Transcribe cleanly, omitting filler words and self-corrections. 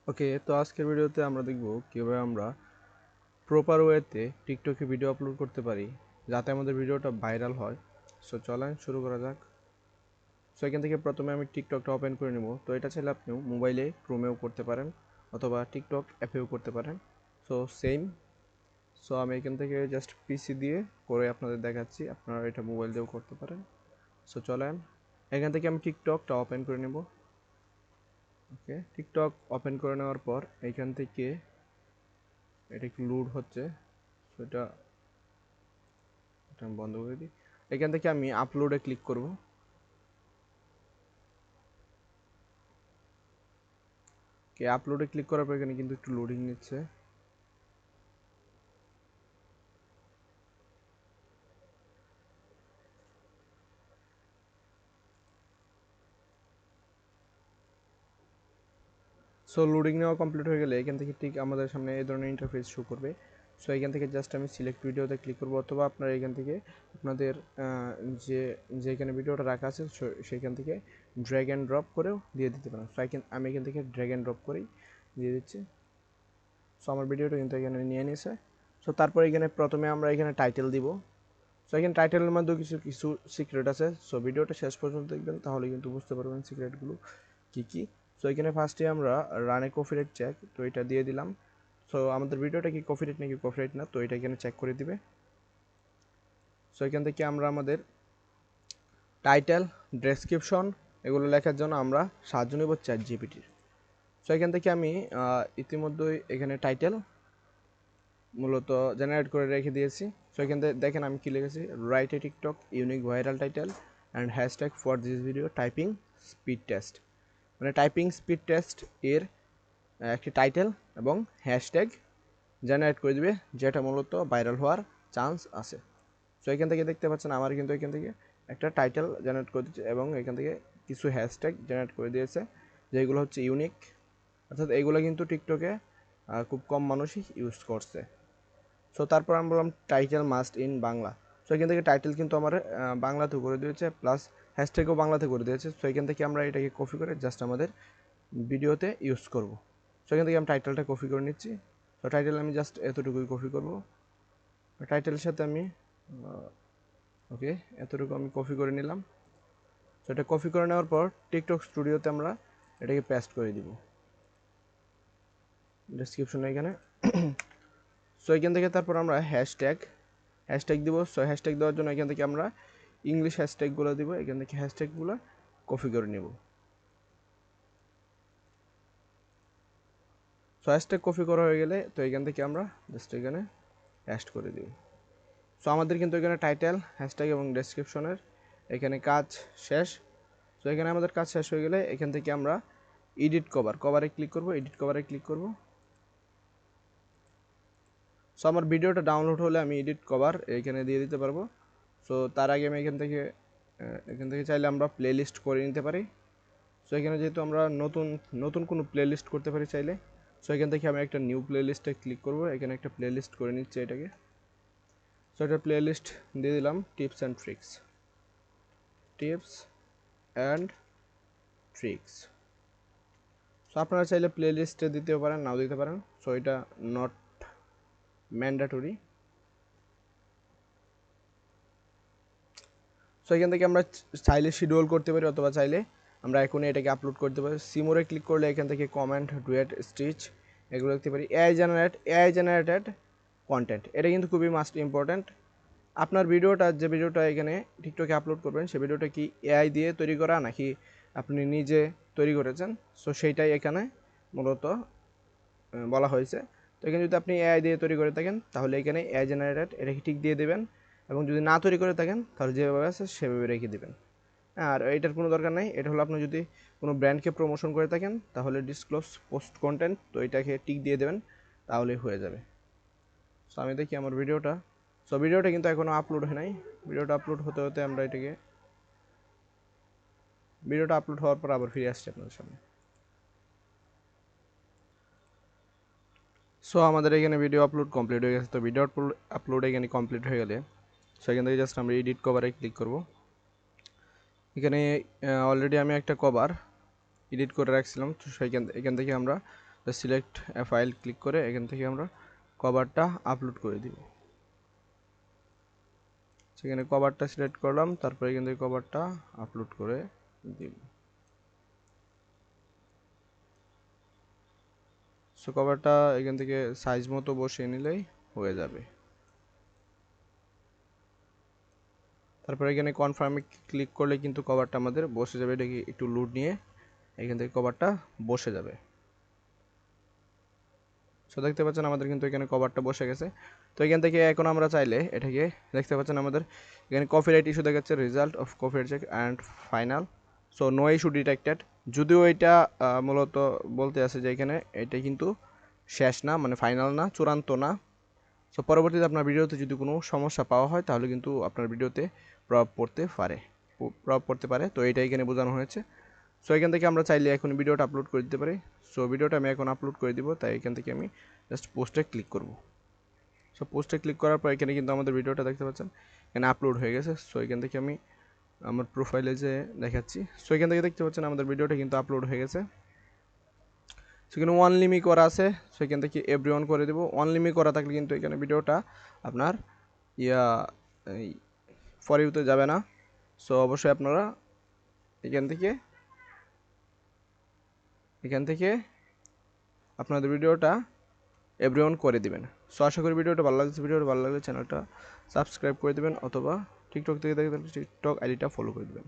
ওকে, তো আজকের ভিডিওতে আমরা দেখব কিভাবে আমরা প্রপার ওয়েতে টিকটকে ভিডিও আপলোড করতে পারি যাতে আমাদের ভিডিওটা ভাইরাল হয়। সো চলেন শুরু করা যাক। সো এখান থেকে প্রথমে আমি টিকটকটা ওপেন করে নেব। তো এটা চাইলে আপনি মোবাইলে ক্রোমেও করতে পারেন অথবা টিকটক অ্যাপেও করতে পারেন। So same. সো আমি এখান থেকে জাস্ট পিসি দিয়ে করে আপনাদের দেখাচ্ছি, আপনারা এটা মোবাইল দিয়েও করতে পারেন। সো চলেন এখান থেকে আমি টিকটকটা ওপেন করে নেব। ওকে, টিকটক ওপেন করে নেওয়ার পর এইখান থেকে এটা একটু লোড হচ্ছে, সেটা আমি বন্ধ করে দিই। এখান থেকে আমি আপলোডে ক্লিক করব। আপলোডে ক্লিক করার পর এখানে কিন্তু একটু লোডিং নিচ্ছে। সো লোডিং নেওয়া কমপ্লিট হয়ে গেলে এখান থেকে ঠিক আমাদের সামনে এই ধরনের ইন্টারফেস শো করবে। সো এখান থেকে জাস্ট আমি সিলেক্ট ভিডিওতে ক্লিক করব, অথবা আপনারা এখান থেকে আপনাদের যে যেখানে ভিডিওটা রাখা আছে সেখান থেকে ড্র্যাগ অ্যান্ড ড্রপ করেও দিয়ে দিতে পারেন। সো আমি এখান থেকে ড্র্যাগ অ্যান্ড ড্রপ করেই দিয়ে দিচ্ছি। সো আমার ভিডিওটা কিন্তু এখানে নিয়ে নিয়েছে। সো তারপর এখানে প্রথমে আমরা এখানে টাইটেল দিব। সো এখানে টাইটেলের মধ্যেও কিছু কিছু সিক্রেট আছে। সো ভিডিওটা শেষ পর্যন্ত দেখবেন, তাহলে কিন্তু বুঝতে পারবেন সিক্রেটগুলো কী কী। সো এখানে ফার্স্টে আমরা রানে কপিরাইট চেক, তো এটা দিয়ে দিলাম। সো আমাদের ভিডিওটা কি কপিরাইট নাকি কপিরাইট না, তো এটা এখানে চেক করে দিবে। সো এখান থেকে আমরা আমাদের টাইটেল, ডেসক্রিপশন এগুলো লেখার জন্য আমরা সাহায্য নেব চ্যাটজিপিটির। সো এখান থেকে আমি ইতিমধ্যেই এখানে টাইটেল মূলত জেনারেট করে রেখে দিয়েছি। সো এখান থেকে দেখেন আমি কী লিখেছি, write a TikTok unique viral title and hashtag for this video typing speed test. মানে টাইপিং স্পিড টেস্ট এর একটি টাইটেল এবং হ্যাশট্যাগ জেনারেট করে দিবে, যেটা মূলত ভাইরাল হওয়ার চান্স আছে। সো এখান থেকে দেখতে পাচ্ছেন আমার কিন্তু এখান থেকে একটা টাইটেল জেনারেট করে দিচ্ছে এবং এখান থেকে কিছু হ্যাশট্যাগ জেনারেট করে দিয়েছে, যেগুলো হচ্ছে ইউনিক। অর্থাৎ এইগুলো কিন্তু টিকটকে খুব কম মানুষই ইউজ করছে। সো তারপর আমি বললাম title must in Bangla. So এখান থেকে টাইটেল কিন্তু আমার বাংলাতে করে দিয়েছে, প্লাস হ্যাশট্যাগও বাংলাতে করে দিয়েছে। সো এখান থেকে আমরা এটাকে কপি করে জাস্ট আমাদের ভিডিওতে ইউজ করব। সো এখান থেকে আমি টাইটেলটা কপি করে নিচ্ছি। তো টাইটেল আমি জাস্ট এতটুকুই কপি করব। টাইটেলের সাথে আমি ওকে এতটুকু আমি কপি করে নিলাম। সো এটা কপি করে নেওয়ার পর টিকটক স্টুডিওতে আমরা এটাকে পেস্ট করে দিব ডেসক্রিপশনে এখানে। সো এখান থেকে তারপর আমরা হ্যাশট্যাগ দিব। সো হ্যাশট্যাগ দেওয়ার জন্য এখান থেকে আমরা ইংলিশ হ্যাশট্যাগুলো দিব। এখান থেকে হ্যাশট্যাগুলো কপি করে নেব। সো হ্যাশট্যাগ কপি করা হয়ে গেলে তো এখান থেকে আমরা জাস্ট এখানে পেস্ট করে দিব। সো আমাদের কিন্তু এখানে টাইটেল, হ্যাশট্যাগ এবং ডেসক্রিপশনের এখানে কাজ শেষ। সো এখানে আমাদের কাজ শেষ হয়ে গেলে এখান থেকে আমরা এডিট কভারে ক্লিক করব। এডিট কভারে ক্লিক করব। সো আমার ভিডিওটা ডাউনলোড হলে আমি এডিট কভার এখানে দিয়ে দিতে পারবো। সো তার আগে আমি এখান থেকে চাইলে আমরা প্লে লিস্ট করে নিতে পারি। সো এখানে যেহেতু আমরা নতুন নতুন কোনো প্লে লিস্ট করতে পারি চাইলে। সো এখান থেকে আমি একটা নিউ প্লে লিস্টে ক্লিক করব। এখানে একটা প্লে লিস্ট করে নিচ্ছি এটাকে। সো এটা প্লে লিস্ট দিয়ে দিলাম টিপস অ্যান্ড ট্রিক্স। সো আপনারা চাইলে প্লে লিস্টে দিতেও পারেন, নাও দিতে পারেন। সো এটা নট ম্যান্ডেটরি। সো এখান থেকে আমরা চাইলে শিডিউল করতে পারি, অথবা চাইলে আমরা এখনই এটাকে আপলোড করতে পারি। সিমোরে ক্লিক করলে এখান থেকে কমেন্ট, ডুয়েট, স্টিচ এগুলো দেখতে পারি। এআই জেনারেটেড কন্টেন্ট, এটা কিন্তু খুবই মাস্ট ইম্পর্ট্যান্ট। আপনার যে ভিডিওটা এখানে টিকটকে আপলোড করবেন, সেই ভিডিওটা কি এআই দিয়ে তৈরি করা নাকি আপনি নিজে তৈরি করেছেন, সো সেইটাই এখানে মূলত বলা হয়েছে। তো এখানে যদি আপনি এআই দিয়ে তৈরি করে থাকেন, তাহলে এখানে এআই জেনারেটেড এটাকে ঠিক দিয়ে দেবেন, এবং যদি না তৈরি করে থাকেন তাহলে যেভাবে আছে সেভাবে রেখে দেবেন। আর এটার কোনো দরকার নেই। এটা হলো আপনি যদি কোনো ব্র্যান্ডকে প্রমোশন করে থাকেন, তাহলে ডিসক্লোজ পোস্ট কন্টেন্ট, তো এটাকে টিক দিয়ে দেবেন, তাহলেই হয়ে যাবে। সো আমি দেখি আমার ভিডিওটা কিন্তু এখনও আপলোড হয় নাই। ভিডিওটা আপলোড হতে হতে আমরা ভিডিওটা আপলোড হওয়ার পর আবার ফিরে আসছি আপনাদের সামনে। সো আমাদের এখানে ভিডিও আপলোড কমপ্লিট হয়ে গেছে। তো ভিডিও আপলোড এখানে কমপ্লিট হয়ে গেলে সেখান থেকে জাস্ট আমরা এডিট কভারে ক্লিক করব। এখানে অলরেডি আমি একটা কভার এডিট করে রাখছিলাম। তো এখান থেকে আমরা সিলেক্ট এ ফাইল ক্লিক করে এখান থেকে আমরা কভারটা আপলোড করে দিব। সেখানে কভারটা সিলেক্ট করলাম, তারপরে এখান থেকে কভারটা আপলোড করে দিব। সো কভারটা এখান থেকে সাইজ মতো বসিয়ে নিলেই হয়ে যাবে। তারপরে এখানে কনফার্মে ক্লিক করলে কিন্তু কভারটা আমাদের বসে যাবে। এটাকে একটু লোড নিয়ে এখান থেকে কভারটা বসে যাবে। সো দেখতে পাচ্ছেন আমাদের কিন্তু এখানে কভারটা বসে গেছে। তো এখান থেকে এখন আমরা চাইলে এটাকে দেখতে পাচ্ছেন আমাদের এখানে কপিরাইট ইস্যু দেখাচ্ছে, result of copyright check and final. So no issue detected. যদিও এটা মূলত বলতে আছে যে এখানে এটা কিন্তু শেষ না, মানে ফাইনাল না, চূড়ান্ত না। সো পরবর্তীতে আপনার ভিডিওতে যদি কোনো সমস্যা পাওয়া হয় তাহলে কিন্তু আপনার ভিডিওতে প্রভাব পড়তে পারে। তো এইটা এখানে বোঝানো হয়েছে। সো এখান থেকে আমরা চাইলে এখন ভিডিওটা আপলোড করে দিতে পারি। সো ভিডিওটা আমি এখন আপলোড করে দিব, তাই এখান থেকে আমি জাস্ট পোস্টে ক্লিক করব। সো পোস্টে ক্লিক করার পর এখানে কিন্তু আমাদের ভিডিওটা দেখতে পাচ্ছেন এখানে আপলোড হয়ে গেছে। সো এখান থেকে আমি আমার প্রোফাইলে যে দেখাচ্ছি, সো এখান থেকে দেখতে পাচ্ছেন আমাদের ভিডিওটা কিন্তু আপলোড হয়ে গেছে। সেখানে ওয়ান লিমি করা আছে, সেখান থেকে এভরিওয়ান করে দেবো। ওয়ান লিমি করা থাকলে কিন্তু এখানে ভিডিওটা আপনার ফর ইউতে যাবে না। সো অবশ্যই আপনারা এখান থেকে আপনাদের ভিডিওটা এভরিওয়ান করে দিবেন। সো আশা করি ভিডিওটা ভালো লাগলে চ্যানেলটা সাবস্ক্রাইব করে দেবেন, অথবা টিকটক থেকে দেখে টিকটক আইডিটা ফলো করে দেবেন।